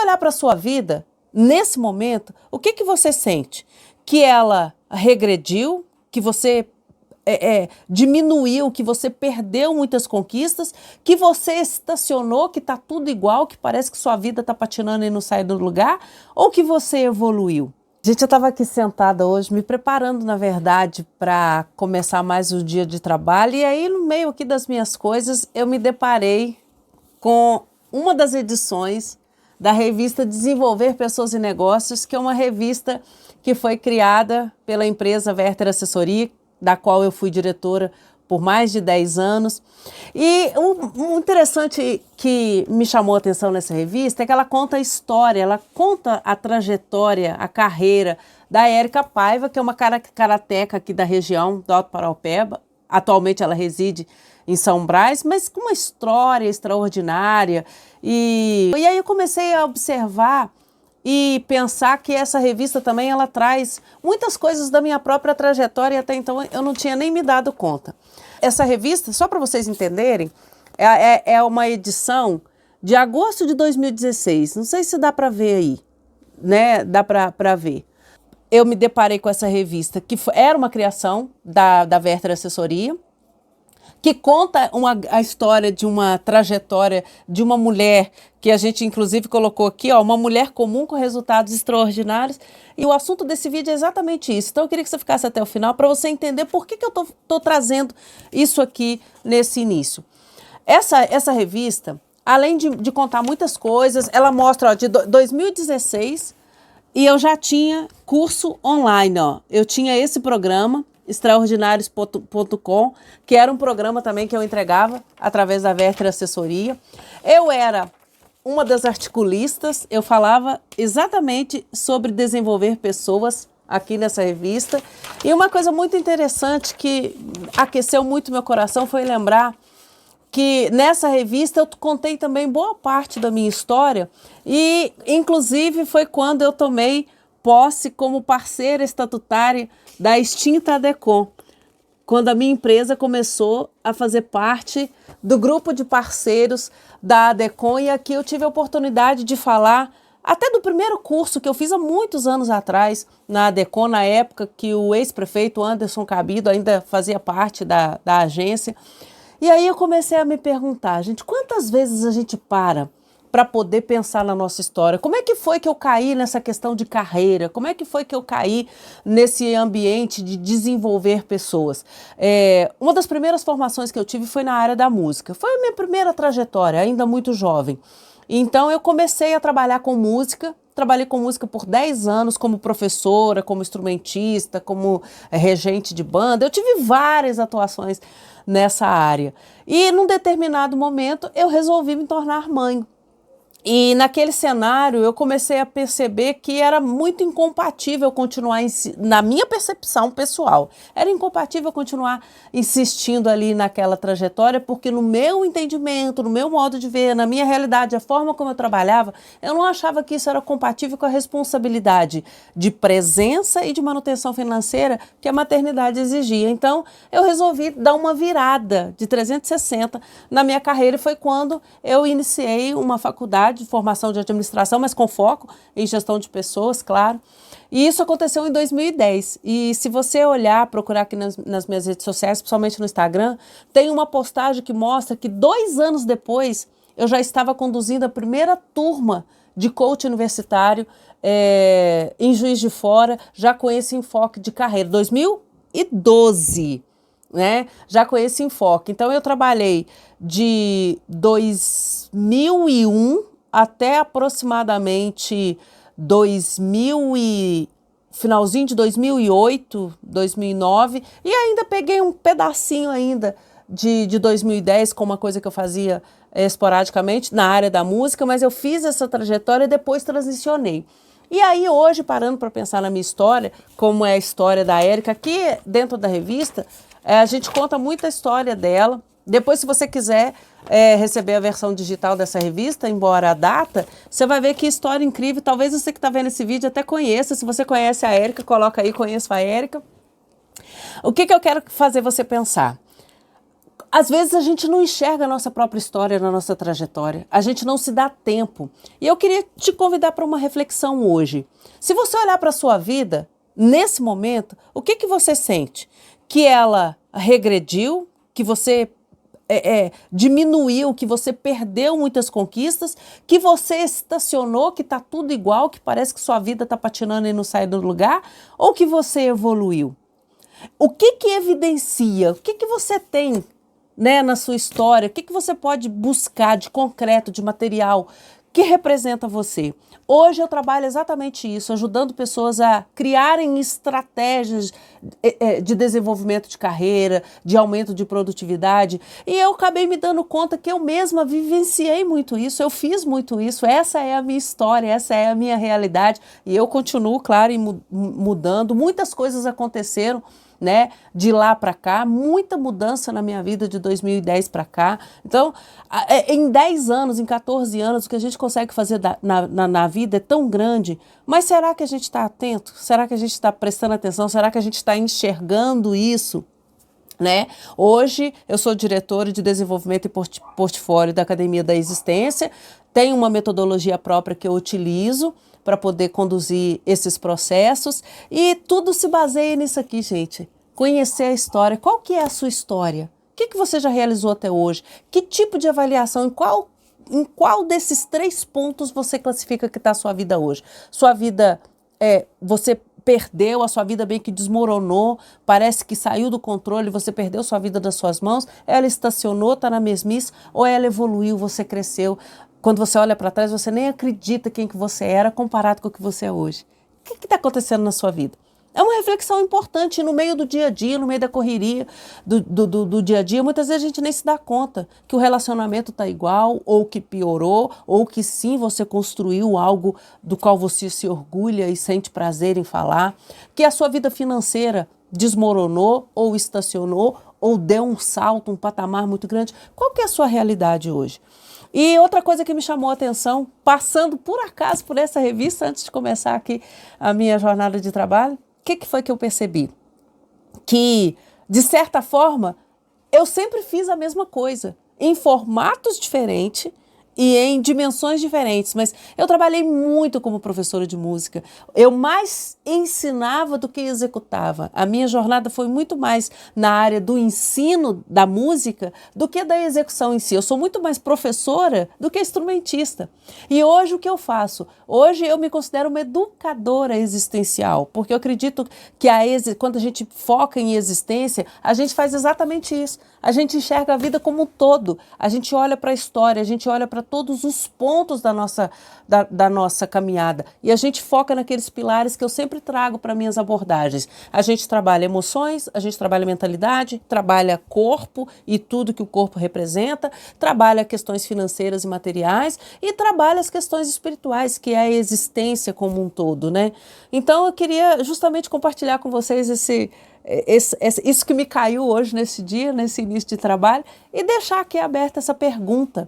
olhar para a sua vida, nesse momento, o que você sente? Que ela regrediu, que você diminuiu, que você perdeu muitas conquistas, que você estacionou, que está tudo igual, que parece que sua vida está patinando e não sai do lugar, ou que você evoluiu? Gente, eu estava aqui sentada hoje, me preparando, na verdade, para começar mais o dia de trabalho, e aí no meio aqui das minhas coisas, eu me deparei com uma das edições da revista Desenvolver Pessoas e Negócios, que é uma revista que foi criada pela empresa Werther Assessoria, da qual eu fui diretora por mais de 10 anos. E o interessante que me chamou a atenção nessa revista é que ela conta a história, ela conta a trajetória, a carreira da Érica Paiva, que é uma karateca aqui da região do Alto Paraupeba. Atualmente ela reside em São Brás, mas com uma história extraordinária. E aí eu comecei a observar e pensar que essa revista também ela traz muitas coisas da minha própria trajetória e até então eu não tinha nem me dado conta. Essa revista, só para vocês entenderem, é uma edição de agosto de 2016. Não sei se dá para ver aí, né? Dá para ver. Eu me deparei com essa revista, que era uma criação da Werther Assessoria, que conta a história de uma trajetória de uma mulher, que a gente inclusive colocou aqui, ó, uma mulher comum com resultados extraordinários. E o assunto desse vídeo é exatamente isso. Então eu queria que você ficasse até o final para você entender por que eu tô trazendo isso aqui nesse início. Essa revista, além de contar muitas coisas, ela mostra, ó, de 2016, e eu já tinha curso online, ó. Eu tinha esse programa, extraordinarios.com, que era um programa também que eu entregava através da Werther Assessoria. Eu era uma das articulistas, eu falava exatamente sobre desenvolver pessoas aqui nessa revista. E uma coisa muito interessante que aqueceu muito meu coração foi lembrar que nessa revista eu contei também boa parte da minha história e, inclusive, foi quando eu tomei posse como parceira estatutária da extinta ADECOM, quando a minha empresa começou a fazer parte do grupo de parceiros da ADECOM, e aqui eu tive a oportunidade de falar até do primeiro curso que eu fiz há muitos anos atrás na ADECOM, na época que o ex-prefeito Anderson Cabido ainda fazia parte da agência. E aí eu comecei a me perguntar, gente, quantas vezes a gente para poder pensar na nossa história? Como é que foi que eu caí nessa questão de carreira? Como é que foi que eu caí nesse ambiente de desenvolver pessoas? Uma das primeiras formações que eu tive foi na área da música. Foi a minha primeira trajetória, ainda muito jovem. Então eu comecei a trabalhar com música. Trabalhei com música por 10 anos como professora, como instrumentista, como regente de banda. Eu tive várias atuações nessa área. E num determinado momento eu resolvi me tornar mãe. E naquele cenário eu comecei a perceber que era muito incompatível continuar, na minha percepção pessoal, era incompatível continuar insistindo ali naquela trajetória, porque no meu entendimento, no meu modo de ver, na minha realidade, a forma como eu trabalhava, eu não achava que isso era compatível com a responsabilidade de presença e de manutenção financeira que a maternidade exigia. Então eu resolvi dar uma virada de 360 na minha carreira e foi quando eu iniciei uma faculdade de formação de administração, mas com foco em gestão de pessoas, claro. E isso aconteceu em 2010. E se você olhar, procurar aqui nas minhas redes sociais, principalmente no Instagram, tem uma postagem que mostra que 2 anos depois eu já estava conduzindo a primeira turma de coach universitário em Juiz de Fora, já com esse enfoque de carreira. 2012. Né? Já com esse enfoque. Então eu trabalhei de 2001 até aproximadamente finalzinho de 2008, 2009, e ainda peguei um pedacinho ainda de 2010 com uma coisa que eu fazia esporadicamente na área da música, mas eu fiz essa trajetória e depois transicionei. E aí hoje, parando para pensar na minha história, como é a história da Érica, aqui dentro da revista, a gente conta muita história dela. Depois, se você quiser receber a versão digital dessa revista, embora a data, você vai ver que história incrível. Talvez você que está vendo esse vídeo até conheça. Se você conhece a Érica, coloca aí, conheço a Érica. O que eu quero fazer você pensar? Às vezes a gente não enxerga a nossa própria história na nossa trajetória, a gente não se dá tempo. E eu queria te convidar para uma reflexão hoje. Se você olhar para a sua vida, nesse momento, o que você sente? Que ela regrediu, que você diminuiu, que você perdeu muitas conquistas, que você estacionou, que está tudo igual, que parece que sua vida está patinando e não sai do lugar, ou que você evoluiu? O que evidencia? O que você tem, né, na sua história? O que você pode buscar de concreto, de material que representa você? Hoje eu trabalho exatamente isso, ajudando pessoas a criarem estratégias de desenvolvimento de carreira, de aumento de produtividade. E eu acabei me dando conta que eu mesma vivenciei muito isso, eu fiz muito isso, essa é a minha história, essa é a minha realidade. E eu continuo, claro, mudando. Muitas coisas aconteceram, né, de lá para cá, muita mudança na minha vida de 2010 para cá. Então, em 10 anos, em 14 anos, o que a gente consegue fazer na vida é tão grande, mas será que a gente está atento? Será que a gente está prestando atenção? Será que a gente está enxergando isso? Né? Hoje eu sou diretora de desenvolvimento e portfólio da Academia da Existência, tenho uma metodologia própria que eu utilizo para poder conduzir esses processos e tudo se baseia nisso aqui, gente. Conhecer a história. Qual que é a sua história? O que você já realizou até hoje? Que tipo de avaliação? Em qual desses 3 pontos você classifica que está a sua vida hoje? Sua vida, você perdeu, a sua vida bem que desmoronou, parece que saiu do controle, você perdeu sua vida das suas mãos, ela estacionou, está na mesmice, ou ela evoluiu, você cresceu. Quando você olha para trás, você nem acredita quem que você era comparado com o que você é hoje. O que está acontecendo na sua vida? É uma reflexão importante no meio do dia a dia, no meio da correria do dia a dia. Muitas vezes a gente nem se dá conta que o relacionamento está igual, ou que piorou, ou que sim, você construiu algo do qual você se orgulha e sente prazer em falar, que a sua vida financeira desmoronou, ou estacionou, ou deu um salto, um patamar muito grande. Qual que é a sua realidade hoje? E outra coisa que me chamou a atenção, passando por acaso por essa revista, antes de começar aqui a minha jornada de trabalho, o que foi que eu percebi? Que, de certa forma, eu sempre fiz a mesma coisa, em formatos diferentes e em dimensões diferentes, mas eu trabalhei muito como professora de música. Eu mais ensinava do que executava. A minha jornada foi muito mais na área do ensino da música do que da execução em si. Eu sou muito mais professora do que instrumentista. E hoje o que eu faço? Hoje eu me considero uma educadora existencial, porque eu acredito que quando a gente foca em existência, a gente faz exatamente isso. A gente enxerga a vida como um todo. A gente olha para a história, a gente olha para todos os pontos da nossa caminhada. E a gente foca naqueles pilares que eu sempre trago para minhas abordagens. A gente trabalha emoções, a gente trabalha mentalidade, trabalha corpo e tudo que o corpo representa, trabalha questões financeiras e materiais e trabalha as questões espirituais, que é a existência como um todo, né? Então eu queria justamente compartilhar com vocês isso que me caiu hoje nesse dia, nesse início de trabalho, e deixar aqui aberta essa pergunta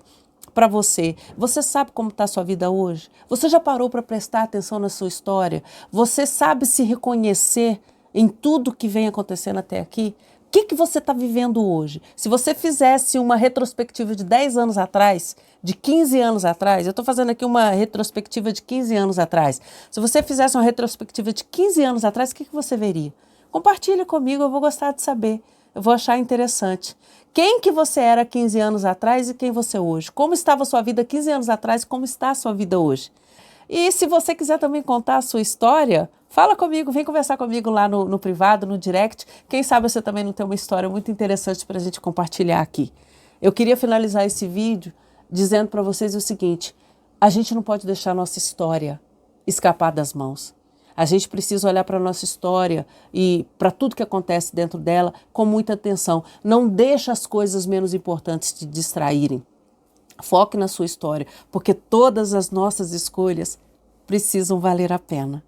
para você. Você sabe como está a sua vida hoje? Você já parou para prestar atenção na sua história? Você sabe se reconhecer em tudo que vem acontecendo até aqui? O que você está vivendo hoje? Se você fizesse uma retrospectiva de 10 anos atrás, de 15 anos atrás, eu estou fazendo aqui uma retrospectiva de 15 anos atrás. Se você fizesse uma retrospectiva de 15 anos atrás, o que você veria? Compartilhe comigo, eu vou gostar de saber. Eu vou achar interessante. Quem que você era 15 anos atrás e quem você é hoje? Como estava a sua vida 15 anos atrás e como está a sua vida hoje? E se você quiser também contar a sua história, fala comigo, vem conversar comigo lá no privado, no direct. Quem sabe você também não tem uma história muito interessante para a gente compartilhar aqui. Eu queria finalizar esse vídeo dizendo para vocês o seguinte: a gente não pode deixar a nossa história escapar das mãos. A gente precisa olhar para a nossa história e para tudo que acontece dentro dela com muita atenção. Não deixa as coisas menos importantes te distraírem. Foque na sua história, porque todas as nossas escolhas precisam valer a pena.